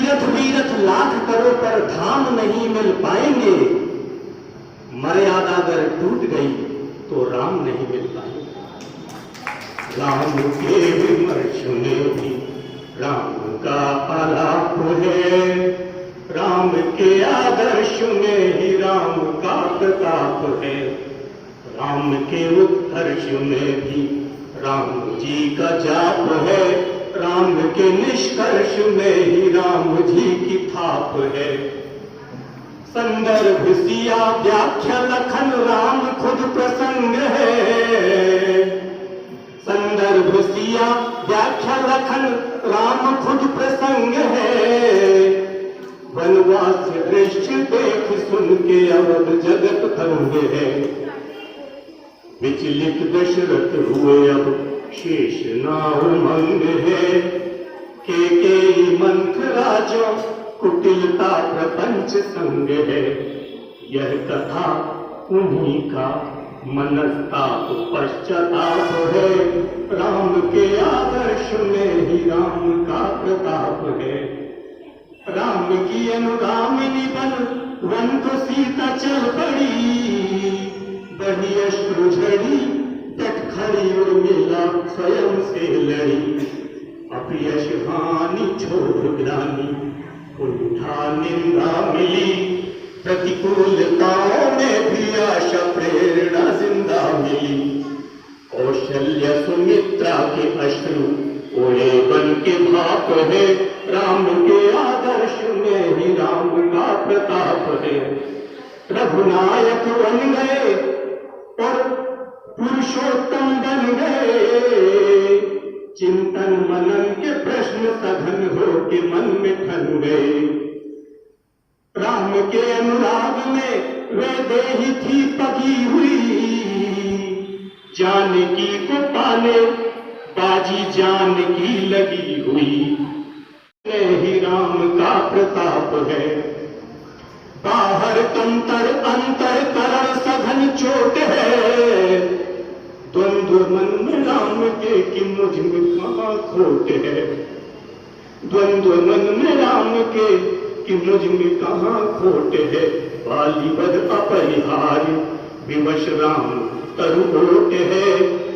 तीरथ वीरथ लाख करो पर धाम नहीं मिल पाएंगे। मर्यादा अगर टूट गई तो राम नहीं मिल पाएंगे। राम के विमर्श में भी राम का आलाप है, राम के आदर्श में ही राम का प्रताप है। राम के उत्कर्ष में भी राम जी का जाप है, राम के निष्कर्ष में ही राम जी की थाप है। संदर्भ सिया व्याख्या लखन राम खुद प्रसंग है। संदर्भ सिया व्याख्या लखन राम खुद प्रसंग है। वनवास दृश्य देख सुन के अवध जगत दंग है। विचलित दशरथ हुए अब शेष ना उमंग है। के मंथरा जो कुटिलता प्रपंच संग है। यह कथा उन्हीं का मनस्ताप पश्चाताप है। राम के आदर्श में ही राम का प्रताप है। राम की अनुगामिनी बन वन को सीता चल पड़ी। बड़ी अश्रु झड़ी तट खड़ी उर्मिला स्वयं से लड़ी। अपयश हानि छोड़ ग्लानि उल्टा निंदा मिली। प्रतिकूलताओं में भी आशा प्रेरणा जिंदा मिली। कौशल्य सुमित्रा के अश्रु ओढ़े बन के भाप है। राम के आदर्श में ही राम का प्रताप है। रघुनायक बन गए और पुरुषोत्तम बन गए। चिंतन मनन के प्रश्न सघन हो के मन में ठन गए। राम के अनुराग में वे देही थी पगी हुई। जानकी को पाने बाजी जानकी लगी हुई। ही राम का प्रताप है। बाहर कंतर अंतर करण सघन चोट है। द्वंद्व मन में राम के कि मुझ में कहाँ खोट है। द्वंद्व मन में राम के कि मुझ में कहाँ खोट है। बाली बद अपरिहार्य विवश राम तरुकोट है।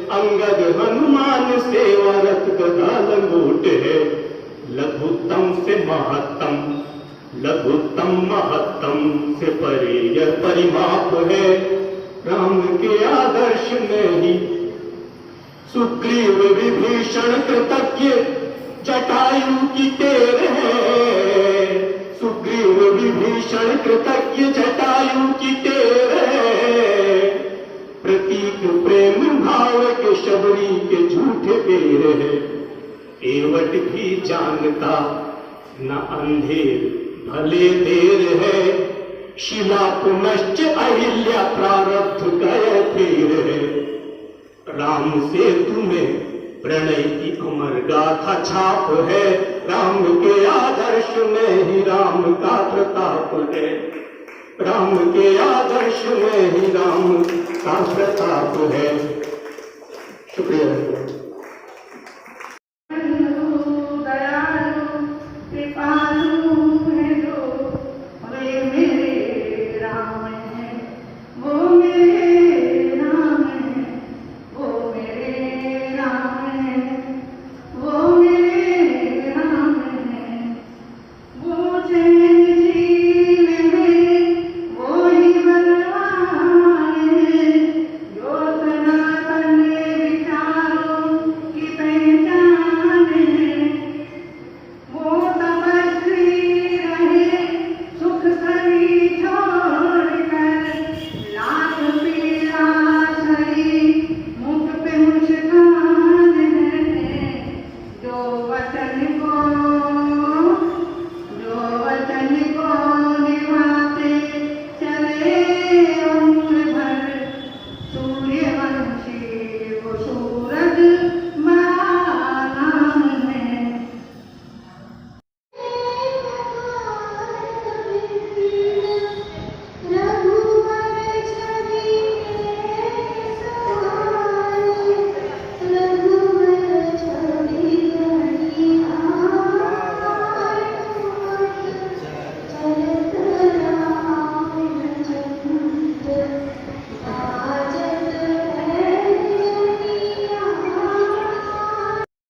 अंगद हनुमान से वरत गदा लंगोट है। लघुत्तम से महत्तम लघुत्तम महत्तम से परे यह परिमाप है। राम के आदर्श में ही सुग्रीव विभीषण कृतज्ञ जटायु की टेर है। सुग्रीव विभीषण कृतज्ञ जटायु की टेर है। प्रतीक प्रेम भाव के शबरी के झूठे पेर है। एवट भी जानता न अंधेर भले देर है। शिला पुनश्च अहिल्या प्रारब्ध गए फेर है। राम से तुम्हें प्रणय की अमर गाथा छाप है। राम के आदर्श में ही राम का प्रताप है। राम के आदर्श में ही राम का प्रताप है। शुक्रिया।